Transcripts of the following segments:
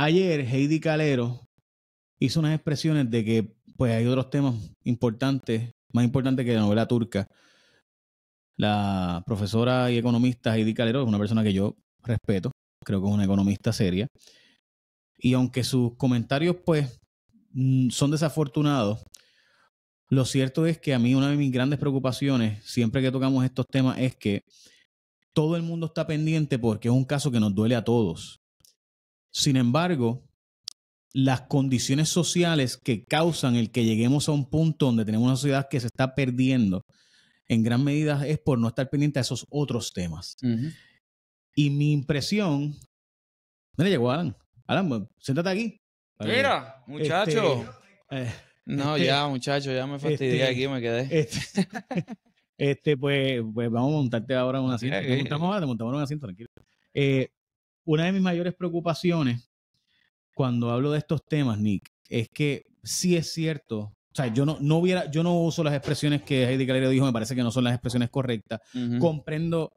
Ayer Heidi Calero hizo unas expresiones de que pues hay otros temas importantes, más importantes que la novela turca. La profesora y economista Heidi Calero es una persona que yo respeto, creo que es una economista seria. Y aunque sus comentarios pues son desafortunados, lo cierto es que a mí una de mis grandes preocupaciones siempre que tocamos estos temas es que todo el mundo está pendiente porque es un caso que nos duele a todos. Sin embargo, las condiciones sociales que causan el que lleguemos a un punto donde tenemos una sociedad que se está perdiendo en gran medida es por no estar pendiente a esos otros temas. Y mi impresión... Mira, llegó Alan. Alan, siéntate aquí. Mira, muchacho. Ya, muchacho, ya me fastidié aquí, me quedé. Pues vamos a montarte ahora en un asiento. Te montamos en un asiento, tranquilo. Una de mis mayores preocupaciones cuando hablo de estos temas, Nick, es que sí es cierto. O sea, yo no uso las expresiones que Heidi Calero dijo, me parece que no son las expresiones correctas. Comprendo,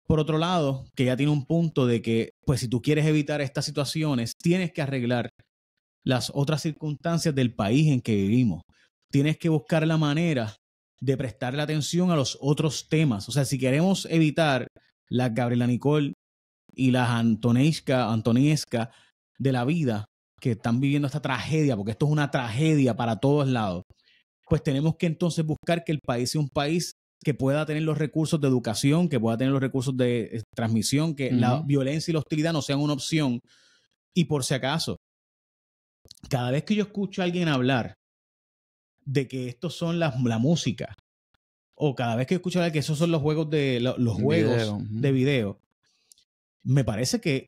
por otro lado, que ella tiene un punto de que, pues, si tú quieres evitar estas situaciones, tienes que arreglar las otras circunstancias del país en que vivimos. Tienes que buscar la manera de prestarle atención a los otros temas. O sea, si queremos evitar las Gabriela Nicole y las Antoniesca de la vida que están viviendo esta tragedia, porque esto es una tragedia para todos lados, pues tenemos que entonces buscar que el país sea un país que pueda tener los recursos de educación, que pueda tener los recursos de transmisión, que la violencia y la hostilidad no sean una opción. Y por si acaso, cada vez que yo escucho a alguien hablar de que estos son la música, o cada vez que escucho hablar que esos son los juegos de video, me parece que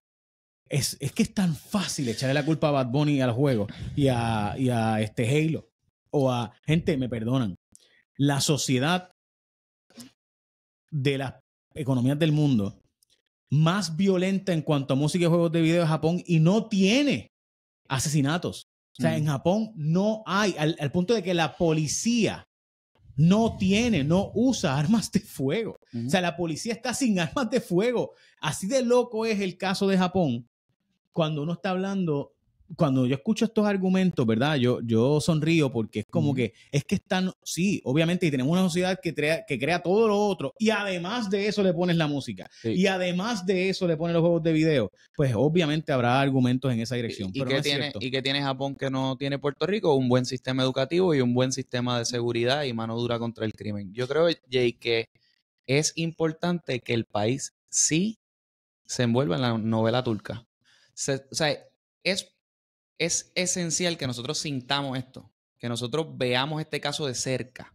es que es tan fácil echarle la culpa a Bad Bunny al juego y a Halo. O a gente, me perdonan. La sociedad de las economías del mundo más violenta en cuanto a música y juegos de video es Japón y no tiene asesinatos. O sea, en Japón no hay, al punto de que la policía no usa armas de fuego. O sea, la policía está sin armas de fuego. Así de loco es el caso de Japón. Cuando uno está hablando, cuando yo escucho estos argumentos, ¿verdad? Yo sonrío porque es como que están, sí, obviamente, y tenemos una sociedad que crea todo lo otro, y además de eso le pones la música, y además de eso le pones los juegos de video, pues obviamente habrá argumentos en esa dirección. ¿Y qué tiene Japón que no tiene Puerto Rico? Un buen sistema educativo y un buen sistema de seguridad y mano dura contra el crimen. Yo creo, Jay, que es importante que el país sí se envuelva en la novela turca. O sea, es esencial que nosotros sintamos esto, que nosotros veamos este caso de cerca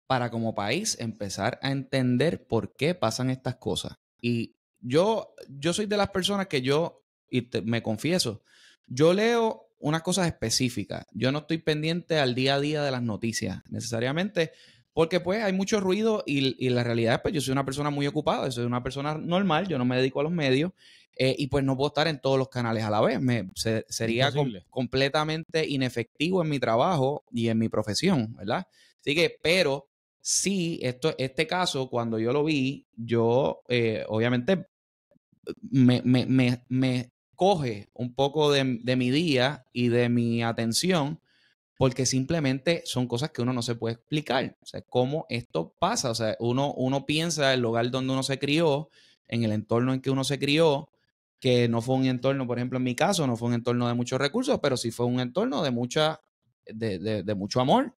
para como país empezar a entender por qué pasan estas cosas. Y yo soy de las personas que me confieso, yo leo unas cosas específicas. Yo no estoy pendiente al día a día de las noticias necesariamente porque pues hay mucho ruido y la realidad es pues yo soy una persona muy ocupada, soy una persona normal, yo no me dedico a los medios. Y pues no puedo estar en todos los canales a la vez. Sería completamente inefectivo en mi trabajo y en mi profesión, ¿verdad? Así que, pero sí, este caso, cuando yo lo vi, yo obviamente me coge un poco de mi día y de mi atención, porque simplemente son cosas que uno no se puede explicar. O sea, cómo esto pasa. O sea, uno piensa en el lugar donde uno se crió, en el entorno en que uno se crió, que no fue un entorno, por ejemplo, en mi caso, no fue un entorno de muchos recursos, pero sí fue un entorno de mucho amor.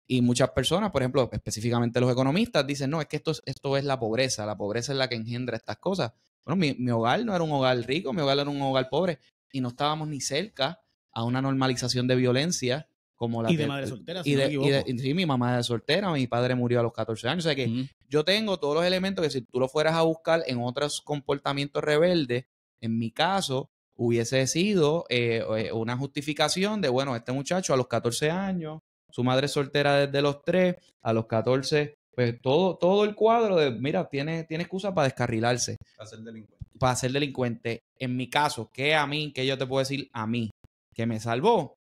Y muchas personas, por ejemplo, específicamente los economistas, dicen, no, es que esto es la pobreza es la que engendra estas cosas. Bueno, mi hogar no era un hogar rico, mi hogar era un hogar pobre y no estábamos ni cerca a una normalización de violencia como la de madre soltera, si no me equivoco. Sí, mi mamá es soltera, mi padre murió a los 14 años. O sea que yo tengo todos los elementos que si tú lo fueras a buscar en otros comportamientos rebeldes, en mi caso, hubiese sido una justificación de, bueno, este muchacho a los 14 años, su madre es soltera desde los 3, a los 14, pues todo el cuadro de, mira, tiene excusa para descarrilarse. Para ser delincuente. En mi caso, ¿qué yo te puedo decir a mí? Que me salvó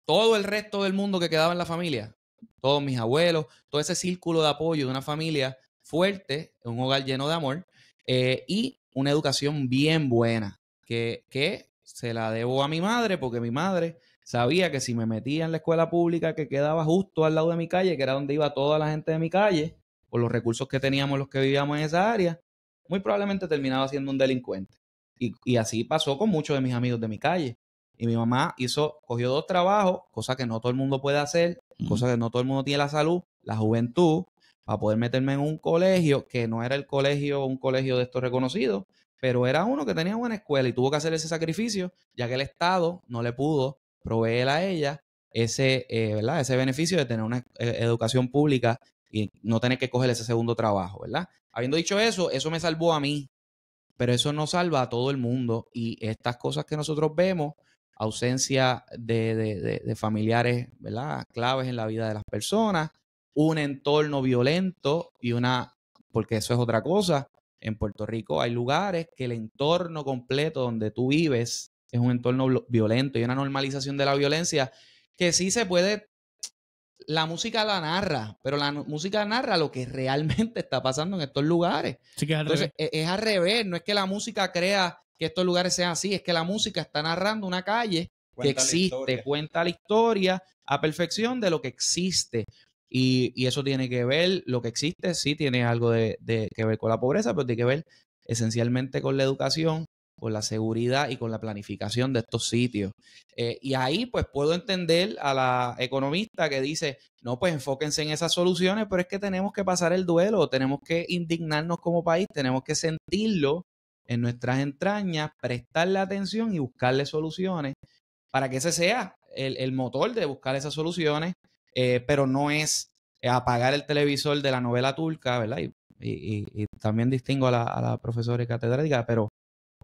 todo el resto del mundo que quedaba en la familia, todos mis abuelos, todo ese círculo de apoyo de una familia fuerte, un hogar lleno de amor y una educación bien buena, que se la debo a mi madre, porque mi madre sabía que si me metía en la escuela pública que quedaba justo al lado de mi calle, que era donde iba toda la gente de mi calle, por los recursos que teníamos los que vivíamos en esa área, muy probablemente terminaba siendo un delincuente. Y así pasó con muchos de mis amigos de mi calle. Y mi mamá cogió 2 trabajos, cosa que no todo el mundo puede hacer, cosa que no todo el mundo tiene la salud, la juventud, para poder meterme en un colegio que no era un colegio de estos reconocidos, pero era uno que tenía buena escuela y tuvo que hacer ese sacrificio, ya que el Estado no le pudo proveer a ella ¿verdad? Ese beneficio de tener una educación pública y no tener que coger ese segundo trabajo, ¿verdad? Habiendo dicho eso, eso me salvó a mí, pero eso no salva a todo el mundo. Y estas cosas que nosotros vemos, ausencia de familiares, ¿verdad? Claves en la vida de las personas, un entorno violento porque eso es otra cosa. En Puerto Rico hay lugares que el entorno completo donde tú vives es un entorno violento y una normalización de la violencia que sí se puede. La música la narra, pero la música narra lo que realmente está pasando en estos lugares. Sí, que es al Entonces, revés. es al revés. No es que la música crea que estos lugares sean así, es que la música está narrando una calle que existe, cuenta la historia a perfección de lo que existe. Y eso tiene que ver, lo que existe sí tiene algo de que ver con la pobreza, pero tiene que ver esencialmente con la educación, con la seguridad y con la planificación de estos sitios. Y ahí pues puedo entender a la economista que dice, no, pues enfóquense en esas soluciones, pero es que tenemos que pasar el duelo, tenemos que indignarnos como país, tenemos que sentirlo en nuestras entrañas, prestarle atención y buscarle soluciones para que ese sea el motor de buscar esas soluciones, pero no es apagar el televisor de la novela turca, ¿verdad? Y también distingo a la profesora y catedrática, pero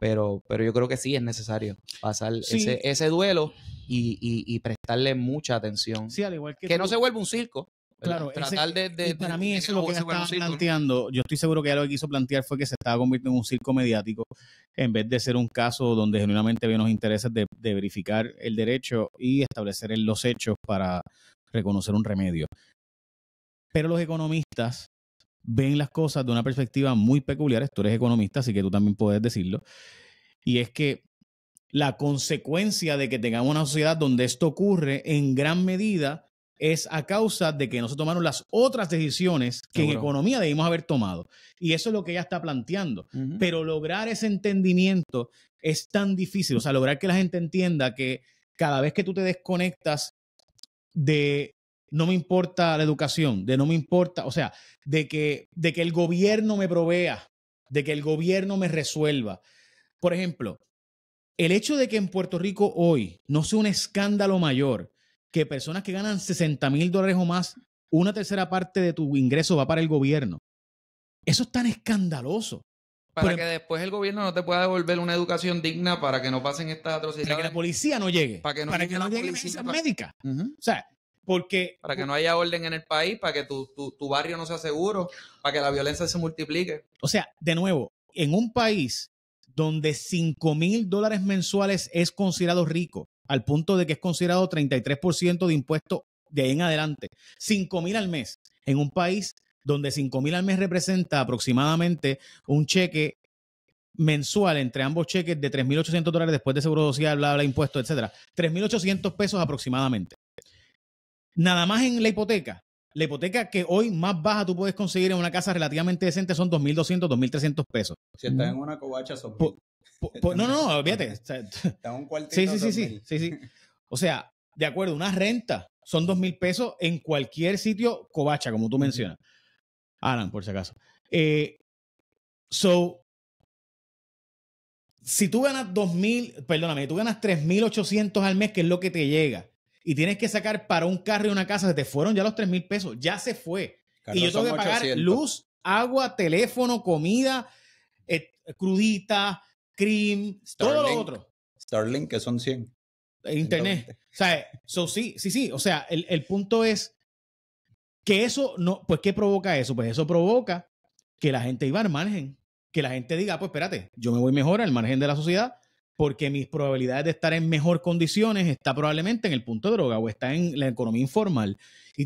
yo creo que sí es necesario pasar ese duelo y prestarle mucha atención. Sí, al igual que no se vuelva un circo. Claro, tratar y para mí eso es lo que ella estaba planteando. Yo estoy seguro que ella lo que quiso plantear fue que se estaba convirtiendo en un circo mediático en vez de ser un caso donde genuinamente había unos intereses de verificar el derecho y establecer los hechos para reconocer un remedio. Pero los economistas ven las cosas de una perspectiva muy peculiar. Tú eres economista, así que tú también puedes decirlo. Y es que la consecuencia de que tengamos una sociedad donde esto ocurre en gran medida es a causa de que no se tomaron las otras decisiones que en economía debimos haber tomado. Y eso es lo que ella está planteando. Pero lograr ese entendimiento es tan difícil. O sea, lograr que la gente entienda que cada vez que tú te desconectas de no me importa la educación, de no me importa, o sea, de que el gobierno me provea, de que el gobierno me resuelva. Por ejemplo, el hecho de que en Puerto Rico hoy no sea un escándalo mayor que personas que ganan $60,000 o más, una tercera parte de tu ingreso va para el gobierno. Eso es tan escandaloso. Para que después el gobierno no te pueda devolver una educación digna para que no pasen estas atrocidades. Para que la policía no llegue. Para que no llegue emergencias médicas. O sea, porque... Para que no haya orden en el país, para que tu barrio no sea seguro, para que la violencia se multiplique. O sea, de nuevo, en un país donde $5,000 mensuales es considerado rico, al punto de que es considerado 33% de impuestos de ahí en adelante. $5,000 al mes. En un país donde $5,000 al mes representa aproximadamente un cheque mensual entre ambos cheques de $3,800 después de seguro social, bla, bla, impuestos, etcétera. $3,800 aproximadamente. Nada más en la hipoteca. La hipoteca que hoy más baja tú puedes conseguir en una casa relativamente decente son $2,200, $2,300. Si estás en una covacha son no, olvídate. Está un cuartito. Sí. O sea, de acuerdo, una renta son $2,000 en cualquier sitio covacha, como tú mencionas. Alan, por si acaso. Si tú ganas tú ganas $3,800 al mes, que es lo que te llega, y tienes que sacar para un carro y una casa, se te fueron ya los $3,000, ya se fue. Carlos, y yo tengo que pagar 800. Luz, agua, teléfono, comida, crudita, cream, todo lo otro. Starlink, que son 100. Internet. 120. O sea, sí. O sea, el punto es que eso no, pues ¿qué provoca eso? Pues eso provoca que la gente iba al margen, que la gente diga, pues espérate, yo me voy mejor al margen de la sociedad porque mis probabilidades de estar en mejor condiciones está probablemente en el punto de droga o está en la economía informal. Y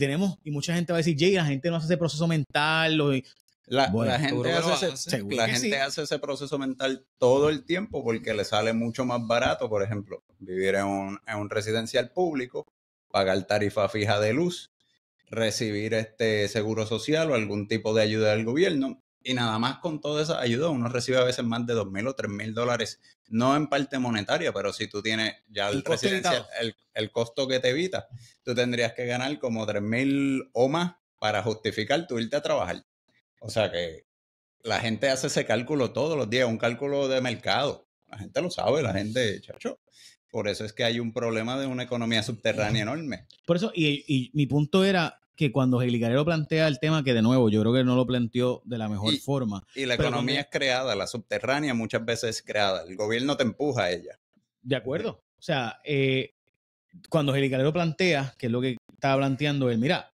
mucha gente va a decir, Jay, la gente no hace ese proceso mental. La Bueno, gente, hace ese proceso mental todo el tiempo porque le sale mucho más barato, por ejemplo, vivir en un residencial público, pagar tarifa fija de luz, recibir seguro social o algún tipo de ayuda del gobierno. Y nada más con toda esa ayuda uno recibe a veces más de $2,000 o $3,000, no en parte monetaria, pero si tú tienes ya el residencial, el costo que te evita, tú tendrías que ganar como 3,000 o más para justificar tu irte a trabajar. O sea que la gente hace ese cálculo todos los días, un cálculo de mercado. La gente lo sabe, la gente, chacho. Por eso es que hay un problema de una economía subterránea enorme. Por eso, y mi punto era que cuando Helicarero plantea el tema, que de nuevo yo creo que no lo planteó de la mejor forma. Y la economía es creada, la subterránea muchas veces es creada. El gobierno te empuja a ella. De acuerdo. O sea, cuando Helicarero plantea, que es lo que estaba planteando él, mira,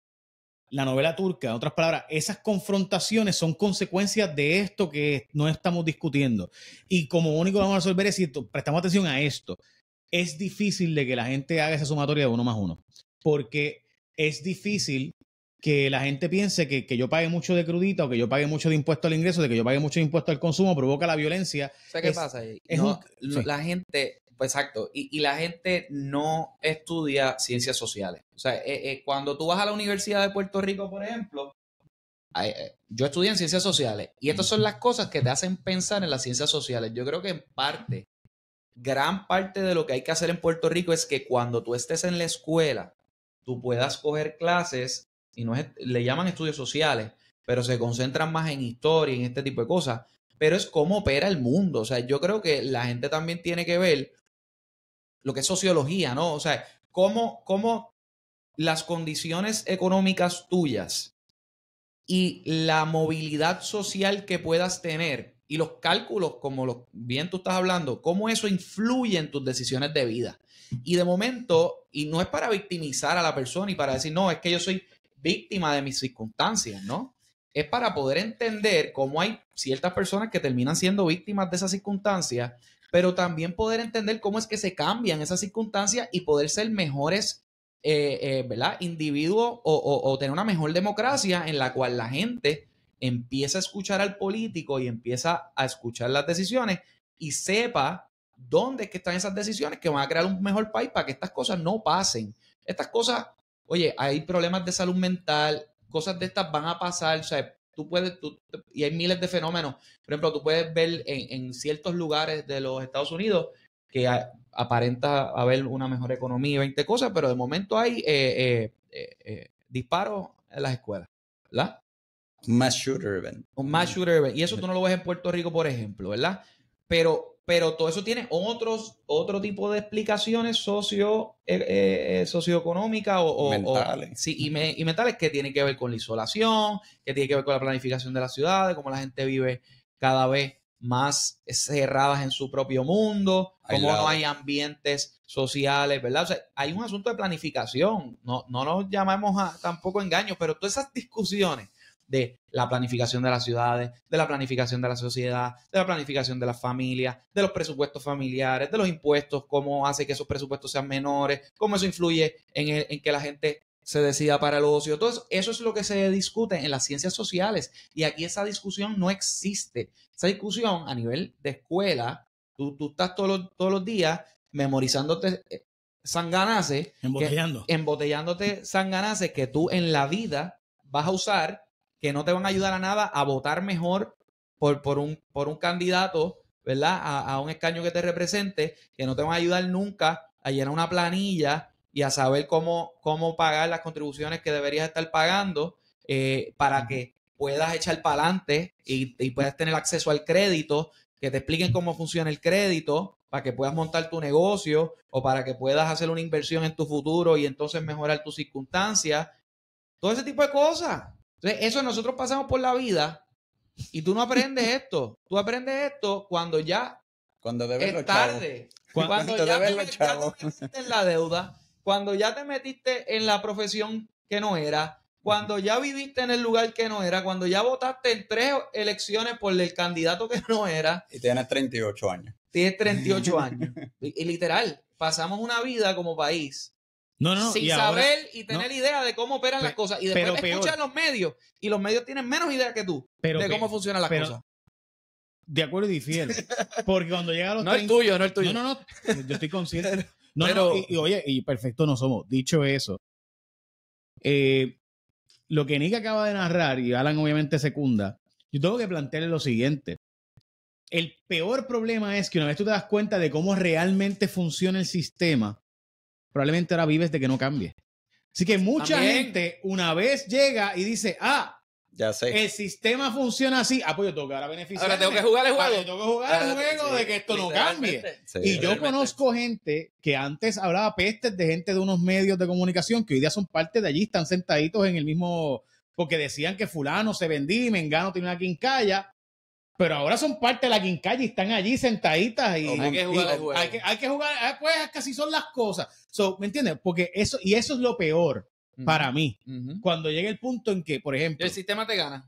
la novela turca, en otras palabras, esas confrontaciones son consecuencias de esto que no estamos discutiendo. Y como único vamos a resolver es si prestamos atención a esto. Es difícil de que la gente haga esa sumatoria de 1 más 1. Porque es difícil que la gente piense que yo pague mucho de crudita o que yo pague mucho de impuesto al ingreso, de que yo pague mucho de impuesto al consumo, provoca la violencia. ¿Sabes qué pasa? La gente, pues exacto, y la gente no estudia ciencias sociales. O sea, cuando tú vas a la Universidad de Puerto Rico, por ejemplo, yo estudié en ciencias sociales y estas son las cosas que te hacen pensar en las ciencias sociales. Yo creo que en parte, gran parte de lo que hay que hacer en Puerto Rico es que cuando tú estés en la escuela, tú puedas coger clases, y le llaman estudios sociales, pero se concentran más en historia y en este tipo de cosas, pero es cómo opera el mundo. O sea, yo creo que la gente también tiene que ver lo que es sociología, ¿no? O sea, cómo las condiciones económicas tuyas y la movilidad social que puedas tener y los cálculos, como bien tú estás hablando, cómo eso influye en tus decisiones de vida. Y de momento, y no es para victimizar a la persona y para decir, no, es que yo soy víctima de mis circunstancias, ¿no? Es para poder entender cómo hay ciertas personas que terminan siendo víctimas de esas circunstancias, pero también poder entender cómo es que se cambian esas circunstancias y poder ser mejores ¿verdad? Individuos o tener una mejor democracia en la cual la gente empieza a escuchar al político y empieza a escuchar las decisiones y sepa dónde es que están esas decisiones que van a crear un mejor país para que estas cosas no pasen. Estas cosas, oye, hay problemas de salud mental, cosas de estas van a pasar, o sea, y hay miles de fenómenos. Por ejemplo, tú puedes ver en ciertos lugares de los Estados Unidos que aparenta haber una mejor economía y 20 cosas, pero de momento hay disparos en las escuelas, ¿verdad? Un mass shooter event. Un mass shooter event. Y eso tú no lo ves en Puerto Rico, por ejemplo, ¿verdad? Pero todo eso tiene otro tipo de explicaciones socioeconómicas mentales. Y mentales que tienen que ver con la isolación, que tienen que ver con la planificación de las ciudades, cómo la gente vive cada vez más cerradas en su propio mundo, cómo no hay ambientes sociales, ¿verdad? O sea, hay un asunto de planificación, no nos llamamos tampoco engaños, pero todas esas discusiones de la planificación de las ciudades, de la planificación de la sociedad, de la planificación de las familias, de los presupuestos familiares, de los impuestos, cómo hace que esos presupuestos sean menores, cómo eso influye en que la gente se decida para el ocio. Todo eso es lo que se discute en las ciencias sociales y aquí esa discusión no existe. Esa discusión a nivel de escuela, tú estás todos los días memorizándote sanganaces, embotellándote sanganaces que tú en la vida vas a usar, que no te van a ayudar a nada a votar mejor por un candidato, ¿verdad? A un escaño que te represente, que no te van a ayudar nunca a llenar una planilla y a saber cómo pagar las contribuciones que deberías estar pagando para que puedas echar para adelante y puedas tener acceso al crédito, que te expliquen cómo funciona el crédito, para que puedas montar tu negocio o para que puedas hacer una inversión en tu futuro y entonces mejorar tus circunstancias. Todo ese tipo de cosas. Entonces, eso nosotros pasamos por la vida y tú no aprendes esto. Tú aprendes esto cuando ya es tarde. Cuando ya te metiste en la deuda, cuando ya te metiste en la profesión que no era, cuando ya viviste en el lugar que no era, cuando ya votaste en 3 elecciones por el candidato que no era. Y tienes 38 años. Tienes 38 años. Y literal, pasamos una vida como país sin saber y tener idea de cómo operan las cosas. Y después escuchas los medios y los medios tienen menos idea que tú de cómo funcionan las cosas. De acuerdo y difiero. Porque cuando llega a los no el tuyo. No. Yo estoy consciente. Oye, y perfecto no somos. Dicho eso, lo que Nick acaba de narrar, y Alan obviamente secunda, yo tengo que plantearle lo siguiente. El peor problema es que una vez tú te das cuenta de cómo realmente funciona el sistema, probablemente ahora vives de que no cambie. Así que mucha gente una vez llega y dice, ya sé. El sistema funciona así. Pues yo tengo que ahora beneficiarme. Ahora tengo que jugar el juego. Tengo que jugar el juego de que esto no cambie. Sí, y yo conozco gente que antes hablaba pestes de gente de unos medios de comunicación que hoy día son parte de allí, están sentaditos en el mismo... Porque decían que fulano se vendía y mengano tiene una quincalla. Pero ahora son parte de la quincalla y están allí sentaditas. Y hay que jugar el juego. Hay que jugar. Pues casi son las cosas. ¿Me entiendes? Porque eso es lo peor. Para mí, cuando llegue el punto en que, por ejemplo, el sistema te gana,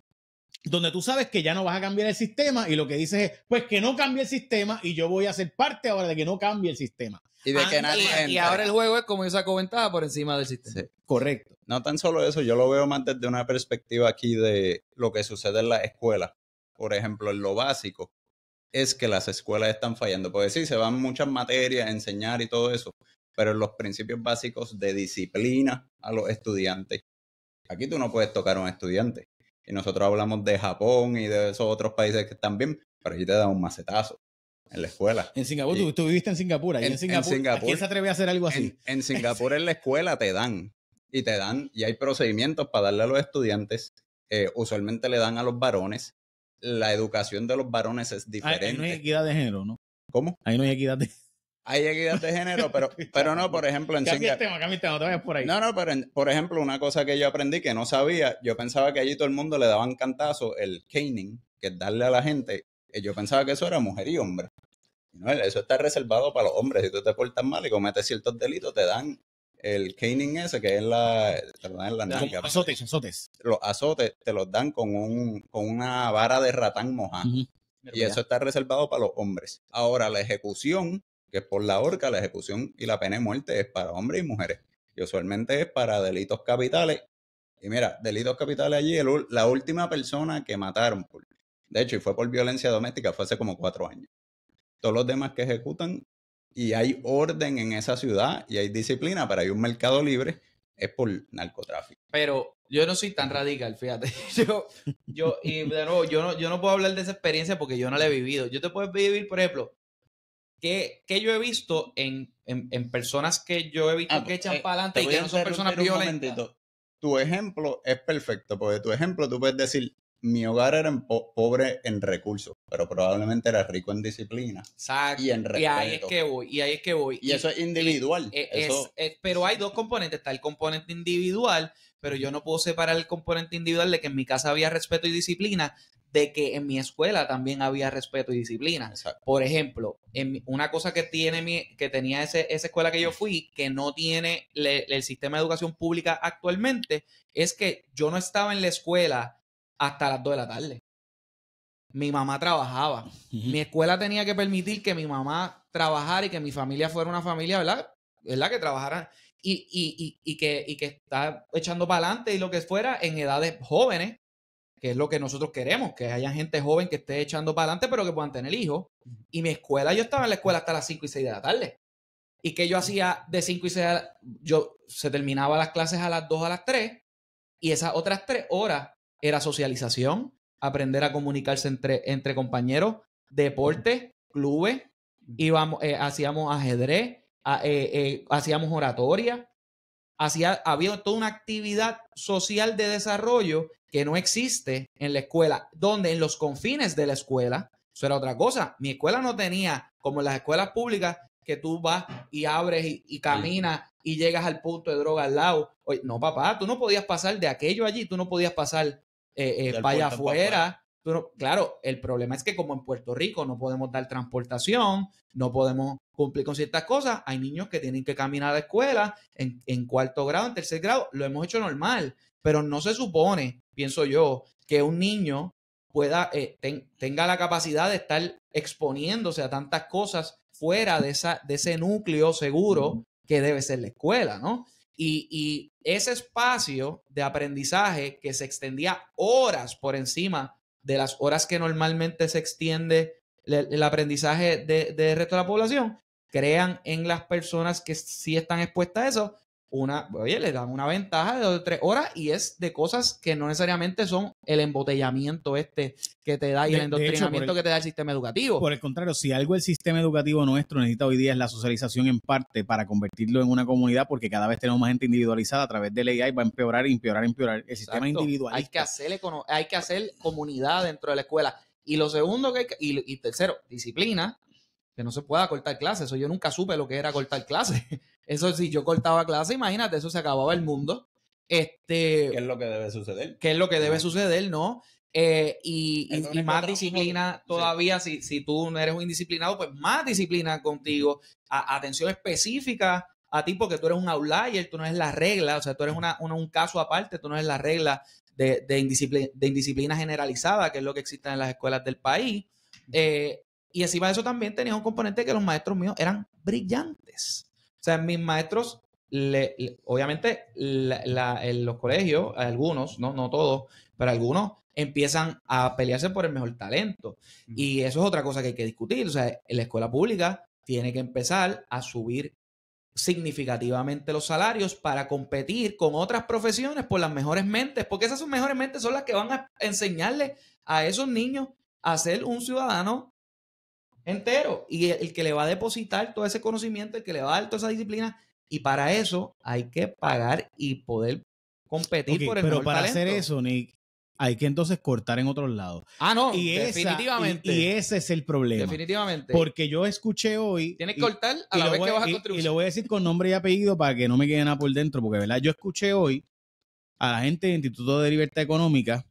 donde tú sabes que ya no vas a cambiar el sistema y lo que dices es, pues que no cambie el sistema y yo voy a ser parte ahora de que no cambie el sistema. Y ahora el juego es como yo saco ventaja por encima del sistema. Sí. Correcto. No tan solo eso, yo lo veo más desde una perspectiva aquí de lo que sucede en las escuelas. Por ejemplo, en lo básico, es que las escuelas están fallando. Porque sí, se van muchas materias a enseñar y todo eso, pero en los principios básicos de disciplina a los estudiantes. Aquí tú no puedes tocar a un estudiante. Y nosotros hablamos de Japón y de esos otros países que están bien, pero allí te dan un macetazo en la escuela. En Singapur, tú viviste en Singapur. En Singapur, ¿quién se atreve a hacer algo así? En Singapur en la escuela te dan, y hay procedimientos para darle a los estudiantes. Usualmente le dan a los varones. La educación de los varones es diferente. Ahí no hay equidad de género, ¿no? ¿Cómo? Ahí no hay equidad de Hay equidad de género, pero no, por ejemplo, en Singapur. Cambia el tema, no te vayas por ahí. No, pero por ejemplo, una cosa que yo aprendí que no sabía, yo pensaba que allí todo el mundo le daban cantazo, el caning, que es darle a la gente. Yo pensaba que eso era mujer y hombre. No, eso está reservado para los hombres. Si tú te portas mal y cometes ciertos delitos, te dan el caning ese, que es te lo dan en la nalga. Azotes. Los azotes te los dan con una vara de ratán mojada. Y eso está reservado para los hombres. Ahora, la ejecución, que es por la horca, la ejecución y la pena de muerte es para hombres y mujeres. Y usualmente es para delitos capitales. Y mira, delitos capitales allí, la última persona que mataron, de hecho, y fue por violencia doméstica, fue hace como 4 años. Todos los demás que ejecutan, y hay orden en esa ciudad, y hay disciplina, pero hay un mercado libre, es por narcotráfico. Pero yo no soy tan radical, fíjate. Yo no puedo hablar de esa experiencia porque yo no la he vivido. Yo te puedo vivir, por ejemplo, que yo he visto en personas que yo he visto que echan para adelante y que no son personas violentas. Tu ejemplo es perfecto, porque tu ejemplo tú puedes decir, mi hogar era pobre en recursos, pero probablemente era rico en disciplina. Exacto. Y en respeto. Y ahí es que voy. Y eso es individual. Pero hay dos componentes. Está el componente individual, pero yo no puedo separar el componente individual de que en mi casa había respeto y disciplina, de que en mi escuela también había respeto y disciplina. Exacto. Por ejemplo, una cosa que tenía esa escuela que yo fui, que no tiene el sistema de educación pública actualmente, es que yo no estaba en la escuela hasta las 2 de la tarde. Mi mamá trabajaba. Mi escuela tenía que permitir que mi mamá trabajara y que mi familia fuera una familia, ¿verdad? Que trabajara y que está echando para adelante y lo que fuera en edades jóvenes, que es lo que nosotros queremos, que haya gente joven que esté echando para adelante, pero que puedan tener hijos. Y mi escuela, yo estaba en la escuela hasta las 5 y 6 de la tarde. Y que yo hacía de 5 y 6 se terminaba las clases a las 2 a las 3, y esas otras 3 horas era socialización, aprender a comunicarse entre compañeros, deportes, clubes, hacíamos ajedrez, hacíamos oratoria, había toda una actividad social de desarrollo que no existe en la escuela, donde en los confines de la escuela, eso era otra cosa. Mi escuela no tenía, como en las escuelas públicas, que tú vas y abres y caminas y llegas al punto de droga al lado. Oye, no, papá, tú no podías pasar de aquello allí, tú no podías pasar para allá afuera. Claro, el problema es que como en Puerto Rico no podemos dar transportación, no podemos cumplir con ciertas cosas, hay niños que tienen que caminar a la escuela en 4º grado, en 3er grado, lo hemos hecho normal, pero no se supone, pienso yo, que un niño tenga la capacidad de estar exponiéndose a tantas cosas fuera de ese núcleo seguro que debe ser la escuela, ¿no? Y ese espacio de aprendizaje que se extendía horas por encima de las horas que normalmente se extiende el aprendizaje del resto de la población, crean en las personas que sí están expuestas a eso, le dan una ventaja de 2 o 3 horas y es de cosas que no necesariamente son el embotellamiento que te da y el endoctrinamiento que te da el sistema educativo. Por el contrario, si algo el sistema educativo nuestro necesita hoy día es la socialización en parte para convertirlo en una comunidad, porque cada vez tenemos más gente individualizada a través de la AI, va a empeorar el sistema individualista. Hay que hacer comunidad dentro de la escuela. Y lo segundo y tercero, disciplina, que no se pueda cortar clases. Eso yo nunca supe lo que era cortar clases. Eso, si yo cortaba clases, imagínate, eso se acababa el mundo. ¿Qué es lo que debe suceder? ¿Qué es lo que debe suceder, no? Y más disciplina todavía, sí. si tú no eres un indisciplinado, pues más disciplina contigo. Atención específica a ti, porque tú eres un outlier, tú no eres la regla, o sea, tú eres un caso aparte, tú no eres la regla de indisciplina generalizada, que es lo que existe en las escuelas del país. Y encima de eso también tenías un componente que los maestros míos eran brillantes. O sea, mis maestros, obviamente, en los colegios, algunos, no todos, pero algunos empiezan a pelearse por el mejor talento. Y eso es otra cosa que hay que discutir. O sea, en la escuela pública tiene que empezar a subir significativamente los salarios para competir con otras profesiones por las mejores mentes, porque esas mejores mentes son las que van a enseñarle a esos niños a ser un ciudadano entero y el que le va a depositar todo ese conocimiento, el que le va a dar toda esa disciplina, y para eso hay que pagar y poder competir por el mejor talento. Pero para hacer eso, Nick, hay que entonces cortar en otros lados. No, definitivamente. Y ese es el problema. Definitivamente. Porque yo escuché hoy... Tienes que cortar a la vez que vas a contribuir. Y lo voy a decir con nombre y apellido para que no me quede nada por dentro, porque ¿verdad? Yo escuché hoy a la gente del Instituto de Libertad Económica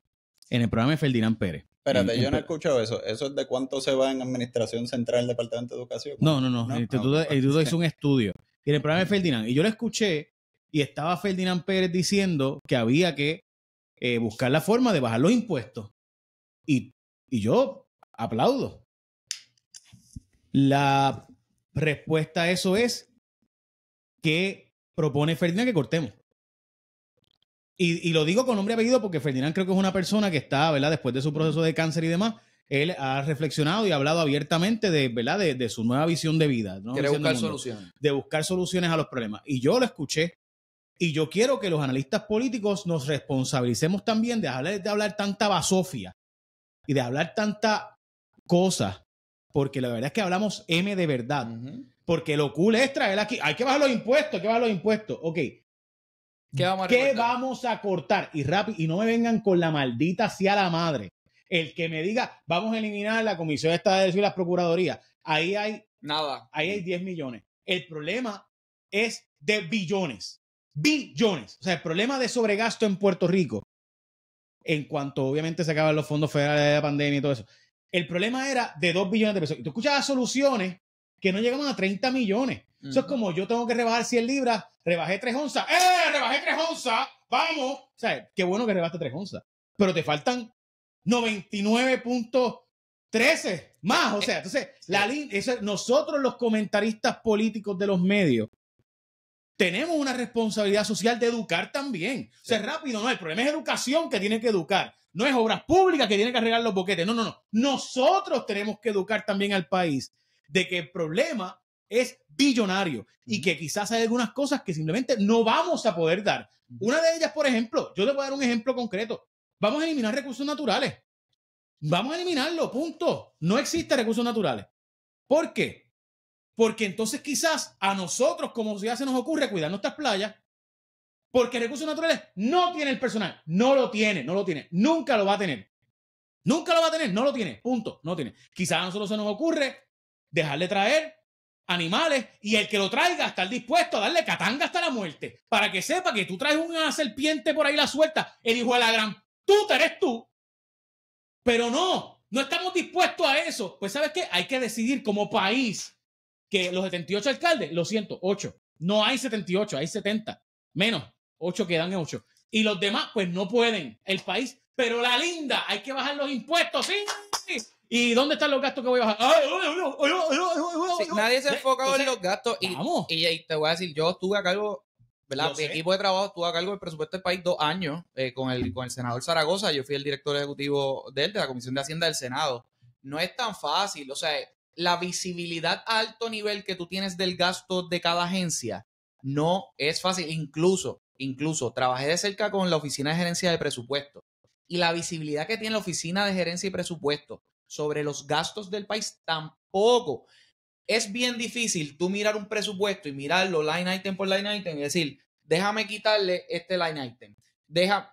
en el programa de Ferdinand Pérez. Espérate, yo no he escuchado eso. ¿Eso es de cuánto se va en Administración Central del Departamento de Educación? No. El Instituto hizo un estudio. Y en el programa de Ferdinand. Y yo lo escuché y estaba Ferdinand Pérez diciendo que había que buscar la forma de bajar los impuestos. Y yo aplaudo. La respuesta a eso es que propone Ferdinand que cortemos. Y lo digo con nombre y apellido porque Ferdinand creo que es una persona que está, ¿verdad? Después de su proceso de cáncer y demás, él ha reflexionado y ha hablado abiertamente de, ¿verdad? De su nueva visión de vida. Quiere buscar soluciones. De buscar soluciones a los problemas. Y yo lo escuché. Y yo quiero que los analistas políticos nos responsabilicemos también de hablar tanta basofia y de hablar tanta cosa. Porque la verdad es que hablamos M de verdad. Porque lo cool es traer aquí. Hay que bajar los impuestos, Ok. ¿Qué vamos a cortar? Y rápido, y no me vengan con la maldita hacia la madre. El que me diga, vamos a eliminar la Comisión Estatal de las Procuradurías. Ahí hay nada. Ahí hay 10 millones. El problema es de billones. Billones. O sea, el problema de sobregasto en Puerto Rico, en cuanto obviamente se acaban los fondos federales de la pandemia y todo eso, el problema era de 2 billones de pesos. Y tú escuchabas soluciones que no llegaban a 30 millones. Eso es como yo tengo que rebajar 100 libras, rebajé 3 onzas. ¡Rebajé 3 onzas! ¡Vamos! O sea, qué bueno que rebajaste 3 onzas. Pero te faltan 99.13 más. O sea, entonces, nosotros los comentaristas políticos de los medios tenemos una responsabilidad social de educar también. O sea, rápido, no. El problema es educación que tiene que educar. No es obras públicas que tiene que arreglar los boquetes. No. Nosotros tenemos que educar también al país de que el problema es billonario y que quizás hay algunas cosas que simplemente no vamos a poder dar. Una de ellas, por ejemplo, yo le voy a dar un ejemplo concreto. Vamos a eliminar recursos naturales. Vamos a eliminarlo, punto. No existen recursos naturales. ¿Por qué? Porque entonces quizás a nosotros como sociedad se nos ocurre cuidar nuestras playas porque recursos naturales no tiene el personal. No lo tiene. Nunca lo va a tener. No lo tiene. Punto. No tiene. Quizás a nosotros se nos ocurre dejarle traer animales y el que lo traiga estar dispuesto a darle catanga hasta la muerte para que sepa que tú traes una serpiente por ahí la suelta, el hijo de la gran tuta eres tú. Pero no estamos dispuestos a eso. Pues ¿sabes qué? Hay que decidir como país que los 78 alcaldes, lo siento, 8. No hay 78, hay 70. Menos, 8 quedan en 8. Y los demás pues no pueden. El país, pero la linda, hay que bajar los impuestos, ¿sí? ¿Y dónde están los gastos que voy a bajar? Sí, nadie se ha enfocado en los gastos. Y te voy a decir, yo estuve a cargo ¿verdad? Mi equipo de trabajo estuvo a cargo del presupuesto del país 2 años con el senador Zaragoza. Yo fui el director ejecutivo de la Comisión de Hacienda del Senado. No es tan fácil. O sea, la visibilidad a alto nivel que tú tienes del gasto de cada agencia no es fácil. Incluso trabajé de cerca con la Oficina de Gerencia de Presupuesto. Y la visibilidad que tiene la Oficina de Gerencia y Presupuesto sobre los gastos del país tampoco. Es bien difícil tú mirar un presupuesto y mirarlo line item por line item y decir, déjame quitarle este line item.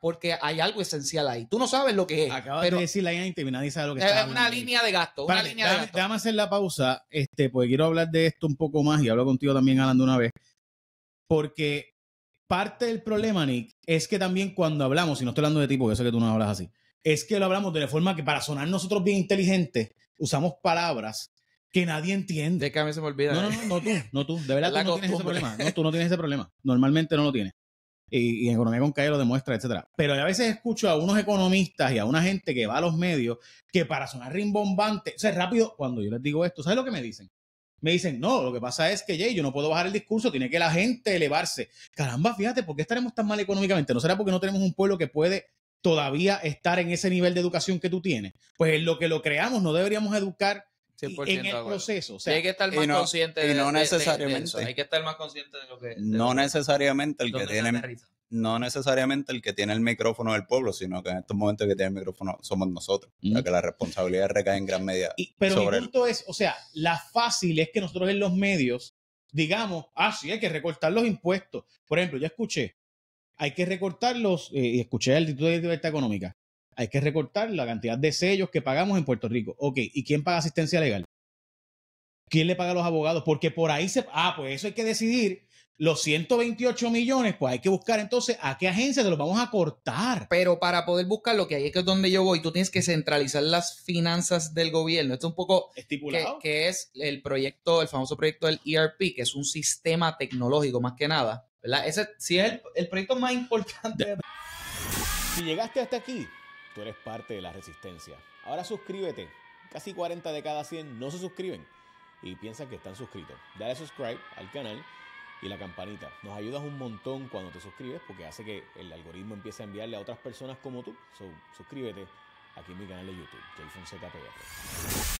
Porque hay algo esencial ahí. Tú no sabes lo que es. Acabas de decir line item y nadie sabe lo que es una línea de gasto. Déjame hacer la pausa, porque quiero hablar de esto un poco más y hablo contigo también, Alan, de una vez. Porque parte del problema, Nick, es que también cuando hablamos, y no estoy hablando de ti porque yo sé que tú no hablas así, es que lo hablamos de la forma que para sonar nosotros bien inteligentes usamos palabras que nadie entiende. De que a mí se me olvida. No tú. De verdad tú no tienes ese problema. No, tú no tienes ese problema. Normalmente no lo tienes. Y en Economía con Calle lo demuestra, etcétera. Pero a veces escucho a unos economistas y a una gente que va a los medios que para sonar rimbombante, o sea, rápido, cuando yo les digo esto, ¿sabes lo que me dicen? Me dicen, no, lo que pasa es que, Jay, yo no puedo bajar el discurso, tiene que la gente elevarse. Caramba, fíjate, ¿por qué estaremos tan mal económicamente? ¿No será porque no tenemos un pueblo que puede todavía estar en ese nivel de educación que tú tienes? Pues en lo que lo creamos, no deberíamos educar en el proceso. O sea, hay que estar más consciente de necesariamente. Hay que estar más consciente de lo que... No necesariamente el que tiene el micrófono del pueblo, sino que en estos momentos el que tiene el micrófono somos nosotros. O sea, que la responsabilidad recae en gran medida pero sobre mi punto es, o sea, la fácil es que nosotros en los medios digamos, sí, hay que recortar los impuestos. Por ejemplo, yo escuché, hay que recortarlos, y escuché el Instituto de Libertad Económica, hay que recortar la cantidad de sellos que pagamos en Puerto Rico. Ok, ¿y quién paga asistencia legal? ¿Quién le paga a los abogados? Porque por ahí pues eso hay que decidir. Los 128 millones, pues hay que buscar entonces a qué agencia se los vamos a cortar. Pero para poder buscar lo que hay, que es donde yo voy, tú tienes que centralizar las finanzas del gobierno. Esto es un poco estipulado. Que es el famoso proyecto del ERP, que es un sistema tecnológico más que nada, ¿verdad? Ese sí es el proyecto más importante. Si llegaste hasta aquí, tú eres parte de la resistencia. Ahora suscríbete. Casi 40 de cada 100 no se suscriben y piensan que están suscritos. Dale subscribe al canal y la campanita. Nos ayudas un montón cuando te suscribes porque hace que el algoritmo empiece a enviarle a otras personas como tú. Suscríbete aquí en mi canal de YouTube, Jay Fonseca PR.